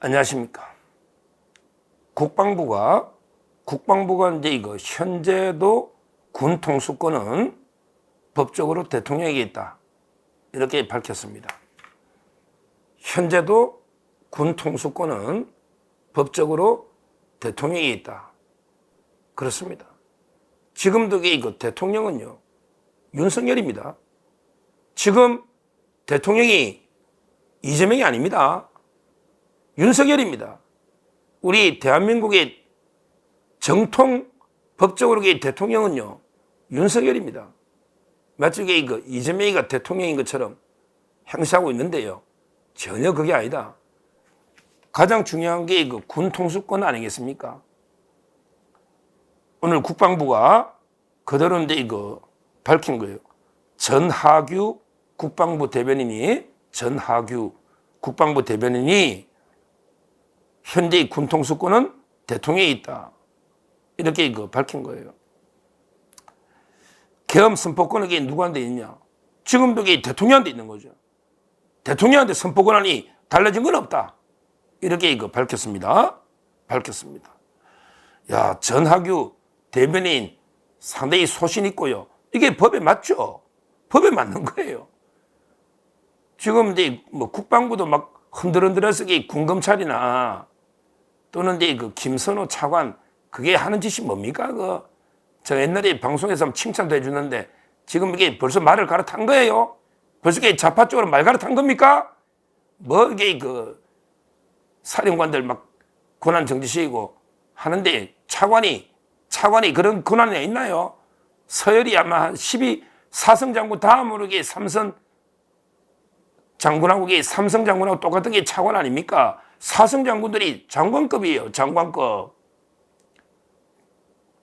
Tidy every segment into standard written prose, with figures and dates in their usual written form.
안녕하십니까. 국방부가 이제 이거 현재도 군 통수권은 법적으로 대통령에게 있다. 이렇게 밝혔습니다. 현재도 군 통수권은 법적으로 대통령에게 있다. 그렇습니다. 지금도 이거 대통령은요, 윤석열입니다. 지금 대통령이 이재명이 아닙니다. 윤석열입니다. 우리 대한민국의 정통 법적으로 대통령은요, 윤석열입니다. 마치 이거 이재명이가 대통령인 것처럼 행세하고 있는데요. 전혀 그게 아니다. 가장 중요한 게 그 군 통수권 아니겠습니까? 오늘 국방부가 그대로 이제 이거 밝힌 거예요. 전하규 국방부 대변인이 현재 군 통수권은 대통령에 있다. 이렇게 이거 밝힌 거예요. 계엄 선포권은 누구한테 있냐? 지금도 대통령한테 있는 거죠. 대통령한테 선포 권한이 달라진 건 없다. 이렇게 이거 밝혔습니다. 야, 전하규 대변인 상당히 소신 있고요. 이게 법에 맞죠? 법에 맞는 거예요. 지금 이제 뭐 국방부도 막 흔들흔들해서 군검찰이나 또는 이제 그 김선호 차관 그게 하는 짓이 뭡니까? 저 옛날에 방송에서 칭찬도 해주는데 지금 이게 벌써 말을 갈아탄 거예요? 벌써 좌파 쪽으로 말 갈아탄 겁니까? 뭐 이게 사령관들 막 권한 정지시키고 하는데 차관이 그런 권한이 있나요? 서열이 아마 한 4성 장군 다음으로 삼성 장군하고 똑같은 게 차관 아닙니까? 4성 장군들이 장관급이에요. 장관급.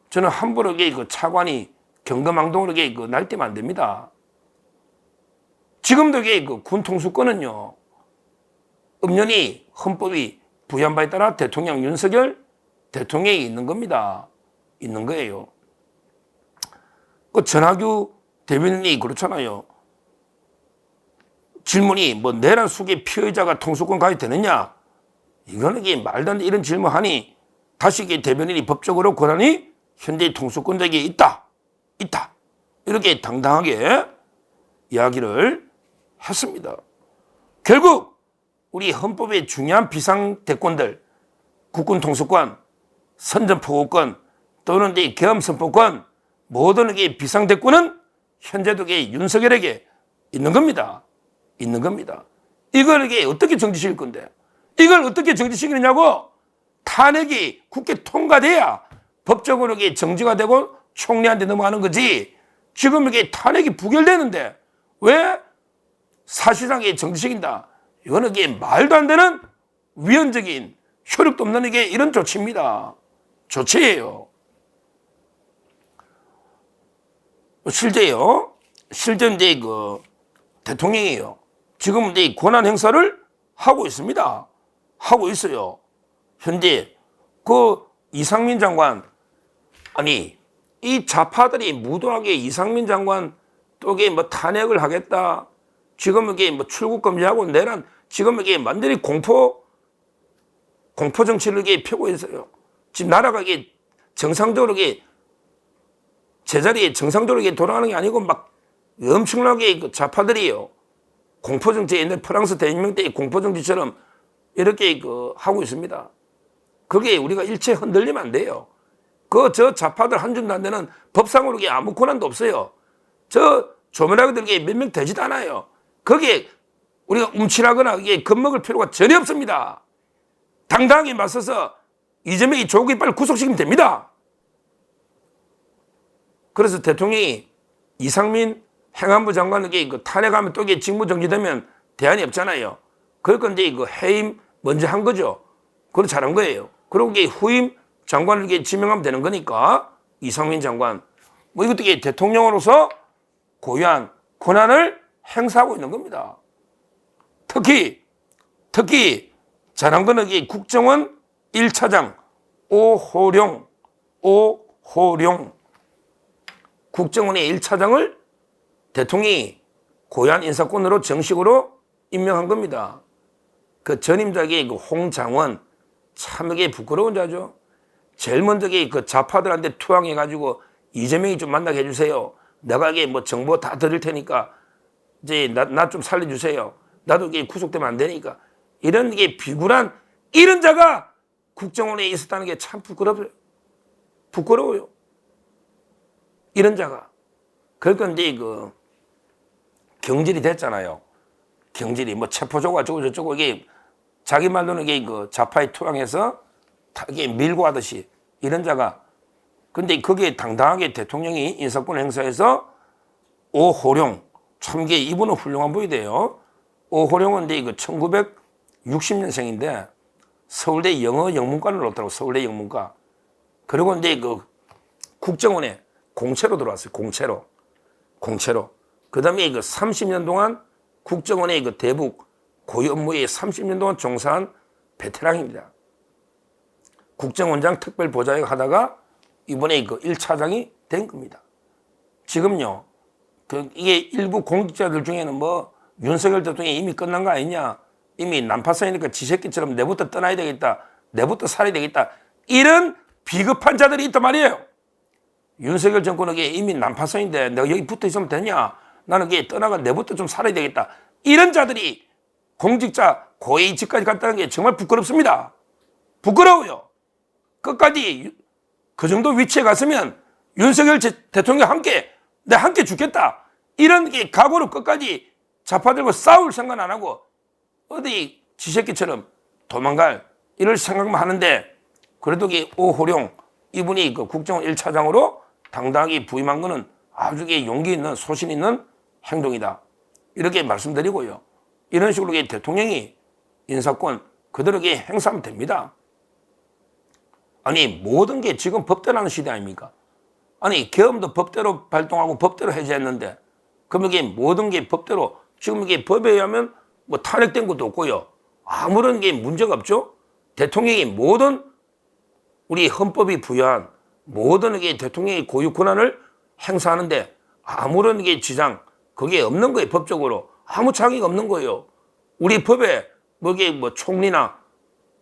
저는 함부로 차관이 경거망동으로 날뛰면 안 됩니다. 지금도 군 통수권은요, 엄연히 헌법이 부여한 바에 따라 대통령 윤석열 대통령이 있는 겁니다. 있는 거예요. 전하규 대변인이 그렇잖아요. 질문이 내란 수계 피해자가 통수권 가입 되느냐? 이거는 말도 안 돼. 이런 질문하니 다시 대변인이 법적으로 권한이 현재 통수권자에게 있다. 이렇게 당당하게 이야기를 했습니다. 결국 우리 헌법의 중요한 비상대권들, 국군 통수권, 선전포고권 또는 계엄선포권 모든 비상대권은 현재도 윤석열에게 있는 겁니다. 이걸 어떻게 정지시킬 건데? 이걸 어떻게 정지시키느냐고? 탄핵이 국회 통과돼야 법적으로 정지가 되고 총리한테 넘어가는 거지. 지금 탄핵이 부결되는데 왜 사실상 정지시킨다? 이거는 말도 안 되는 위헌적인 효력도 없는 이런 조치입니다. 조치예요. 실제 이제 대통령이에요. 지금 이제 권한 행사를 하고 있습니다. 하고 있어요. 현재 이상민 장관, 아니 이 좌파들이 무도하게 이상민 장관 또 탄핵을 하겠다. 지금 출국 금지하고 내란 지금 완전히 공포 정치를 펴고 있어요. 지금 나라가 정상적으로 제자리에 정상적으로 돌아가는 게 아니고 막 엄청나게 좌파들이요. 공포정치, 옛날 프랑스 대혁명 때 공포정치처럼 이렇게 하고 있습니다. 그게 우리가 일체 흔들리면 안 돼요. 저 좌파들 한 줌도 안 되는 법상으로 아무 권한도 없어요. 저 조문하게들 몇 명 되지도 않아요. 거기에 우리가 움찔하거나 겁먹을 필요가 전혀 없습니다. 당당하게 맞서서 이재명이 조국이 빨리 구속시키면 됩니다. 그래서 대통령이 이상민 행안부 장관에게 탄핵하면 또 직무 정지되면 대안이 없잖아요. 그러니까 이제 해임 먼저 한 거죠. 그걸 잘한 거예요. 그리고 후임 장관을 지명하면 되는 거니까 이상민 장관 이것도 대통령으로서 고유한 권한을 행사하고 있는 겁니다. 특히 잘한 거는 국정원 1차장 오호룡 국정원의 1차장을 대통령이 고유한 인사권으로 정식으로 임명한 겁니다. 그 전임자의 그 홍장원 참 이게 부끄러운 자죠. 제일 먼저 그 좌파들한테 투항해가지고 이재명이 좀 만나게 해주세요. 내가 이게 뭐 정보 다 드릴 테니까 이제 나 좀 살려주세요. 나도 이게 구속되면 안 되니까. 이런 게 비굴한 이런 자가 국정원에 있었다는 게 참 부끄러워요. 이런 자가. 그러니까 이제 그 경질이 됐잖아요. 경질이 뭐 체포조가 어쩌고 저쩌고 이게 자기 말로는 이게 그 좌파에 투항해서 이게 밀고 하듯이 이런 자가. 근데 거기에 당당하게 대통령이 인사권 행사해서 오호룡 참 이게 이분은 훌륭한 분이 돼요. 오호룡은 이제 그 1960년생인데 서울대 영어 영문과를 나왔다고. 서울대 영문과. 그리고 이제 그 국정원에 공채로 들어왔어요. 공채로. 그 다음에 그 30년 동안 국정원의 그 대북 고위 업무에 30년 동안 종사한 베테랑입니다. 국정원장 특별보좌역 하다가 이번에 그 1차장이 된 겁니다. 지금요, 이게 일부 공직자들 중에는 뭐 윤석열 대통령이 이미 끝난 거 아니냐, 이미 난파선이니까 지새끼처럼 내부터 떠나야 되겠다, 내부터 살아야 되겠다, 이런 비겁한 자들이 있단 말이에요. 윤석열 정권은 이미 난파선인데 내가 여기 붙어 있으면 되냐, 나는 떠나가 내부터 좀 살아야 되겠다, 이런 자들이 공직자 고위직까지 갔다는 게 정말 부끄럽습니다. 부끄러워요. 끝까지 그 정도 위치에 갔으면 윤석열 대통령 내가 함께 죽겠다, 이런 게 각오로 끝까지 좌파들과 싸울 생각 안 하고 어디 지새끼처럼 도망갈 이럴 생각만 하는데, 그래도 오호룡 이분이 그 국정원 1차장으로 당당하게 부임한 거는 아주 용기 있는 소신 있는 행동이다, 이렇게 말씀드리고요. 이런 식으로 대통령이 인사권 그대로 행사하면 됩니다. 아니 모든 게 지금 법대로 하는 시대 아닙니까? 아니 계엄도 법대로 발동하고 법대로 해제했는데 그럼 모든 게 법대로, 지금 법에 의하면 뭐 탄핵된 것도 없고요, 아무런 게 문제가 없죠. 대통령이 모든 우리 헌법이 부여한 모든 대통령의 고유 권한을 행사하는데 아무런 지장 그게 없는 거예요. 법적으로 아무 장애가 없는 거예요. 우리 법에 뭐 총리나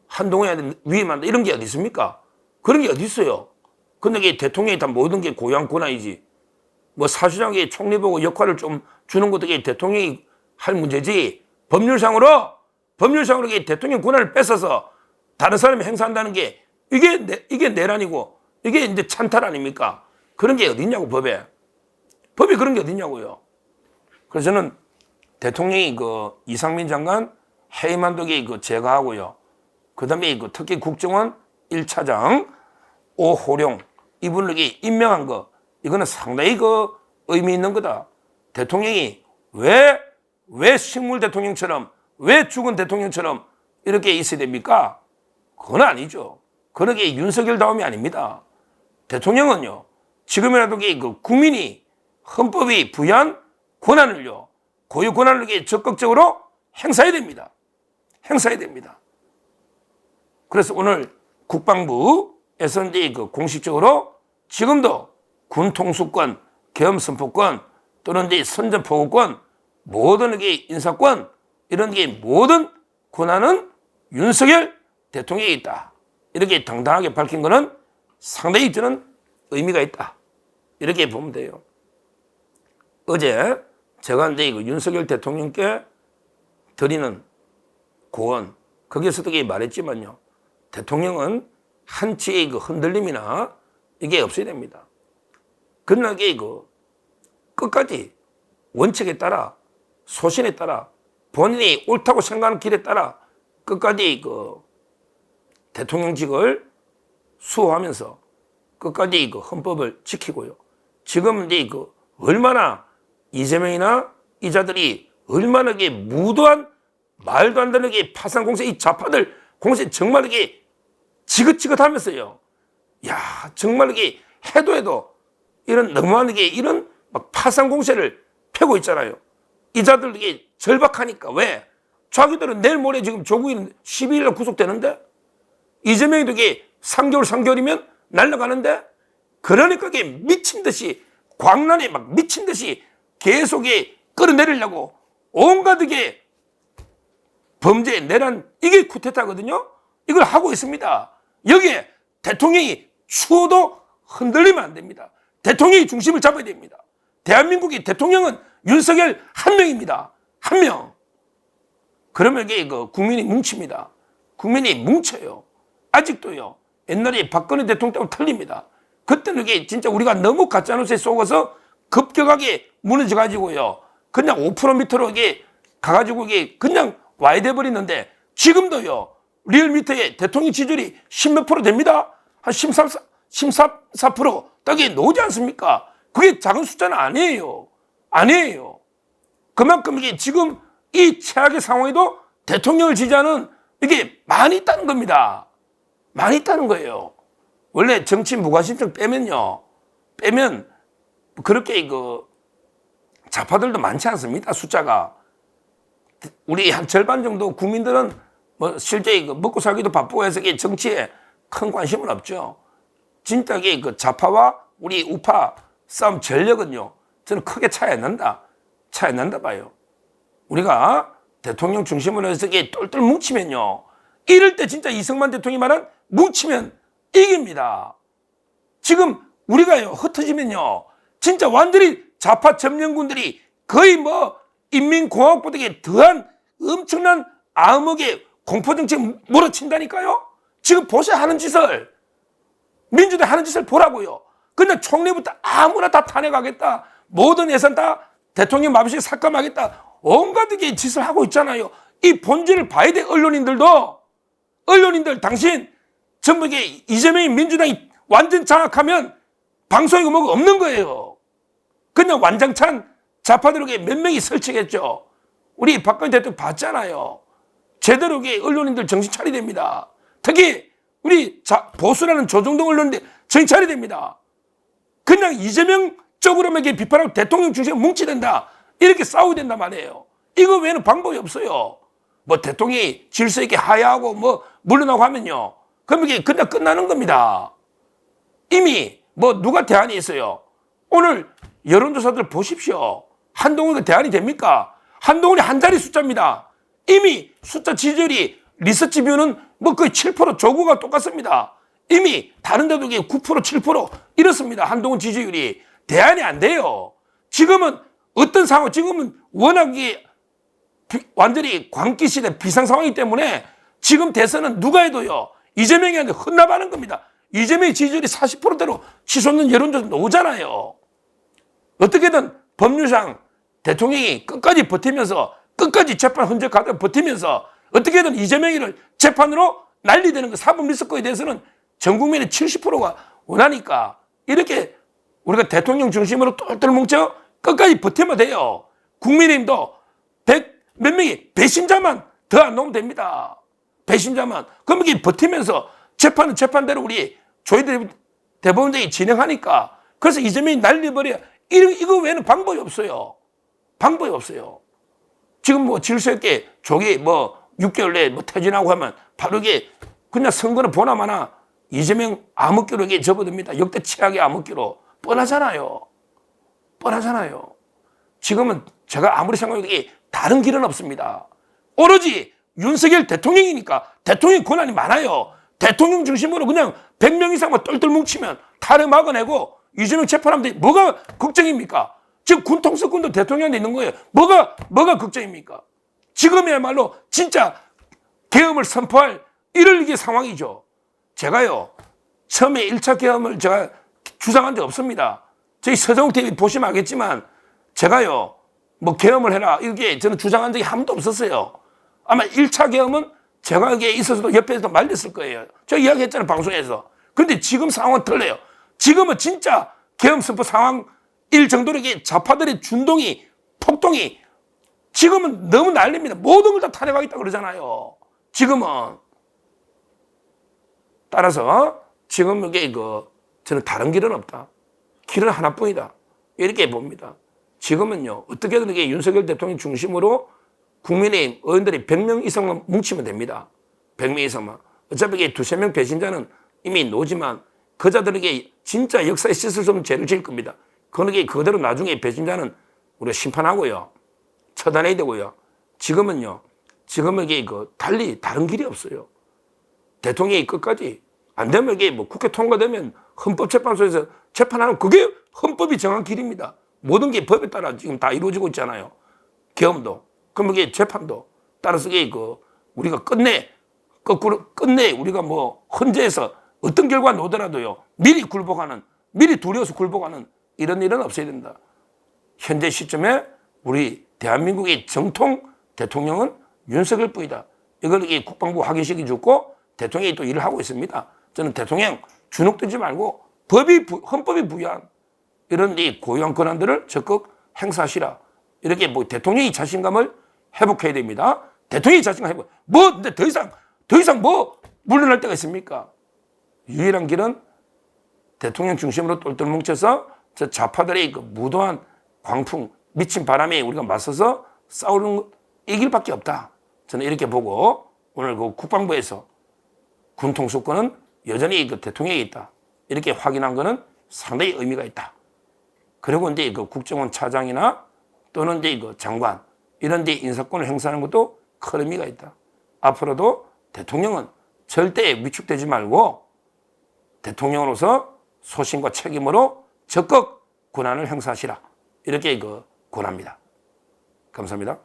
한동훈에 위임한다 이런 게 어디 있습니까? 그런 게 어디 있어요? 근데 대통령이 다 모든 게 고유한 권한이지. 뭐 사실상의 총리 보고 역할을 좀 주는 것도 대통령이 할 문제지. 법률상으로 대통령 권한을 뺏어서 다른 사람이 행사한다는 게 이게 내란이고 이게 이제 찬탈 아닙니까? 그런 게 어디 있냐고, 법에 그런 게 어디 있냐고요. 그래서 저는 대통령이 이상민 장관 해임한도기 제거하고요. 그 다음에 특히 국정원 1차장 오호룡 이분을 임명한 거, 이거는 상당히 의미 있는 거다. 대통령이 왜 식물 대통령처럼, 왜 죽은 대통령처럼 이렇게 있어야 됩니까? 그건 아니죠. 그런 게 윤석열다움이 아닙니다. 대통령은요, 지금이라도 국민이 헌법이 부여한 권한을요, 고유 권한을 적극적으로 행사해야 됩니다. 그래서 오늘 국방부에서 이제 공식적으로 지금도 군 통수권, 계엄 선포권 또는 이제 선전포고권, 모든 인사권, 이런 모든 권한은 윤석열 대통령이 있다, 이렇게 당당하게 밝힌 것은 상당히 저는 의미가 있다, 이렇게 보면 돼요. 어제 제가 이제 윤석열 대통령께 드리는 고언, 거기에서도 말했지만요, 대통령은 한치의 흔들림이나 이게 없어야 됩니다. 그러나 끝까지 원칙에 따라, 소신에 따라, 본인이 옳다고 생각하는 길에 따라 끝까지 대통령직을 수호하면서 끝까지 헌법을 지키고요. 지금 이제 얼마나 이재명이나 이 자들이 얼마나 무도한 말도 안 되는 파산 공세, 이 좌파들 공세 정말 지긋지긋하면서요. 야, 정말 해도 이런 너무한 이런 막 파산 공세를 펴고 있잖아요. 이 자들 절박하니까. 왜? 자기들은 내일 모레 지금 조국이 12일에 구속되는데, 이재명이도 3개월이면 날아가는데, 그러니까 미친 듯이 광란에 막 미친 듯이 계속 끌어내리려고 온갖 범죄, 내란, 이게 쿠데타거든요. 이걸 하고 있습니다. 여기에 대통령이 추워도 흔들리면 안 됩니다. 대통령이 중심을 잡아야 됩니다. 대한민국의 대통령은 윤석열 한 명입니다. 한 명. 그러면 이게 국민이 뭉칩니다. 국민이 뭉쳐요. 아직도요. 옛날에 박근혜 대통령 때문에 틀립니다. 그때는 이게 진짜 우리가 너무 가짜뉴스에 속아서 급격하게 무너져 가지고요. 그냥 5% 밑으로 이게 가가지고 이게 그냥 와야 돼 버리는데 지금도요. 리얼미터에 대통령 지지율이 10몇 프로 됩니다. 한 14% 딱이 나오지 않습니까? 그게 작은 숫자는 아니에요. 아니에요. 그만큼 이게 지금 이 최악의 상황에도 대통령을 지지하는 이게 많이 있다는 겁니다. 많이 있다는 거예요. 원래 정치 무관심증 빼면 그렇게 좌파들도 많지 않습니다. 숫자가. 우리 한 절반 정도 국민들은 뭐 실제 먹고 살기도 바쁘고 해서 정치에 큰 관심은 없죠. 진짜 좌파와 우리 우파 싸움 전력은요. 저는 크게 차이 안 난다. 차이 안 난다 봐요. 우리가 대통령 중심으로 해서 똘똘 뭉치면요. 이럴 때 진짜 이승만 대통령이 말한 뭉치면 이깁니다. 지금 우리가요. 흩어지면요. 진짜 완전히 좌파 점령군들이 거의 인민공화국보다 더한 엄청난 암흑의 공포정치에 몰아친다니까요. 지금 보세요. 하는 짓을. 민주당 하는 짓을 보라고요. 그냥 총리부터 아무나 다 탄핵하겠다. 모든 예산 다 대통령 마음씨 삭감하겠다. 온갖 게 짓을 하고 있잖아요. 이 본질을 봐야 돼. 언론인들 당신 전부 이재명이 민주당이 완전 장악하면 방송이고 뭐가 없는 거예요. 그냥 완장찬 좌파들에게 몇 명이 설치겠죠. 우리 박근혜 대통령 봤잖아요. 제대로 언론인들 정신 차려야 됩니다. 특히 우리 보수라는 조정동 언론인들 정신 차려야 됩니다. 그냥 이재명 쪽으로만 비판하고 대통령 중심에 뭉치된다. 이렇게 싸워야 된단 말이에요. 이거 외에는 방법이 없어요. 대통령이 질서 있게 하야하고 물러나고 하면요. 그럼 이게 그냥 끝나는 겁니다. 이미 누가 대안이 있어요. 오늘 여론조사들 보십시오. 한동훈이 대안이 됩니까? 한동훈이 한 자리 숫자입니다. 이미 숫자 지지율이 리서치뷰는 거의 7% 조구가 똑같습니다. 이미 다른 데도 9% 7% 이렇습니다. 한동훈 지지율이. 대안이 안 돼요. 지금은 어떤 상황, 지금은 워낙 완전히 광기시대 비상 상황이기 때문에 지금 대선은 누가 해도요. 이재명이한테 헌납하는 겁니다. 이재명의 지지율이 40%대로 치솟는 여론조사 나오잖아요. 어떻게든 법률상 대통령이 끝까지 버티면서 끝까지 재판 헌적하다 버티면서 어떻게든 이재명이를 재판으로 난리되는 거 사법 리스크에 대해서는 전 국민의 70%가 원하니까 이렇게 우리가 대통령 중심으로 똘똘 뭉쳐 끝까지 버티면 돼요. 국민의힘도 100몇 명이 배신자만 더 안 나오면 됩니다. 배신자만. 그럼 이게 버티면서 재판은 재판대로 우리 조희대 대법원장이 진행하니까 그래서 이재명이 날려버려. 이거 외에는 방법이 없어요. 방법이 없어요. 지금 질서 있게 조기 6개월 내에 퇴진하고 하면 바로 이게 그냥 선거는 보나마나 이재명 암흑기로 이게 접어듭니다. 역대 최악의 암흑기로. 뻔하잖아요. 지금은 제가 아무리 생각해도 이게 다른 길은 없습니다. 오로지 윤석열 대통령이니까 대통령 권한이 많아요. 대통령 중심으로 그냥 100명 이상만 똘똘 뭉치면 탈을 막아내고 이재명 재판하면 돼. 뭐가 걱정입니까? 지금 군통수권도 대통령한테 있는 거예요. 뭐가 걱정입니까? 지금이야말로 진짜 계엄을 선포할 이럴 이게 상황이죠. 제가요, 처음에 1차 계엄을 제가 주장한 적 없습니다. 저희 서정욱 TV 보시면 알겠지만 제가요, 계엄을 해라. 이렇게 저는 주장한 적이 한 번도 없었어요. 아마 1차 계엄은 제가 여기에 있어서도 옆에서 말렸을 거예요. 저 이야기했잖아요, 방송에서. 그런데 지금 상황은 틀려요. 지금은 진짜 계엄 선포 상황일 정도로 이게 좌파들의 준동이, 폭동이 지금은 너무 난립니다. 모든 걸 다 탄핵하겠다 그러잖아요. 지금은. 따라서 지금 이게 저는 다른 길은 없다. 길은 하나뿐이다. 이렇게 봅니다. 지금은요, 어떻게든 이게 윤석열 대통령 중심으로 국민의 의원들이 100명 이상만 뭉치면 됩니다. 100명 이상만. 어차피 이게 두세 명 배신자는 이미 노지만 그자들에게 진짜 역사에 씻을 수 없는 죄를 지을 겁니다. 그게 그대로 나중에 배신자는 우리가 심판하고요. 처단해야 되고요. 지금은요, 지금 이게 달리 다른 길이 없어요. 대통령이 끝까지 안 되면 이게 뭐 국회 통과되면 헌법재판소에서 재판하는 그게 헌법이 정한 길입니다. 모든 게 법에 따라 지금 다 이루어지고 있잖아요. 계엄도. 그럼 이게 재판도. 따라서 이게 우리가 거꾸로 끝내 우리가 뭐 헌재에서 어떤 결과 나오더라도요. 미리 두려워서 굴복하는 이런 일은 없어야 된다. 현재 시점에 우리 대한민국의 정통 대통령은 윤석열 뿐이다. 이걸 이 국방부 확인시켜 줬고 대통령이 또 일을 하고 있습니다. 저는 대통령 주눅들지 말고 헌법이 부여한 이런 이 고유한 권한들을 적극 행사하시라. 이렇게 뭐 대통령이 자신감을 회복해야 됩니다. 대통령이 자신감 회복. 근데 더 이상 뭐 물러날 때가 있습니까? 유일한 길은 대통령 중심으로 똘똘 뭉쳐서 저 좌파들의 무도한 광풍, 미친 바람에 우리가 맞서서 싸우는 이 길밖에 없다. 저는 이렇게 보고 오늘 국방부에서 군통수권은 여전히 대통령이 있다. 이렇게 확인한 것은 상당히 의미가 있다. 그리고 이제 국정원 차장이나 또는 이제 장관 이런 데 인사권을 행사하는 것도 큰 의미가 있다. 앞으로도 대통령은 절대 위축되지 말고 대통령으로서 소신과 책임으로 적극 권한을 행사하시라. 이렇게 권합니다. 감사합니다.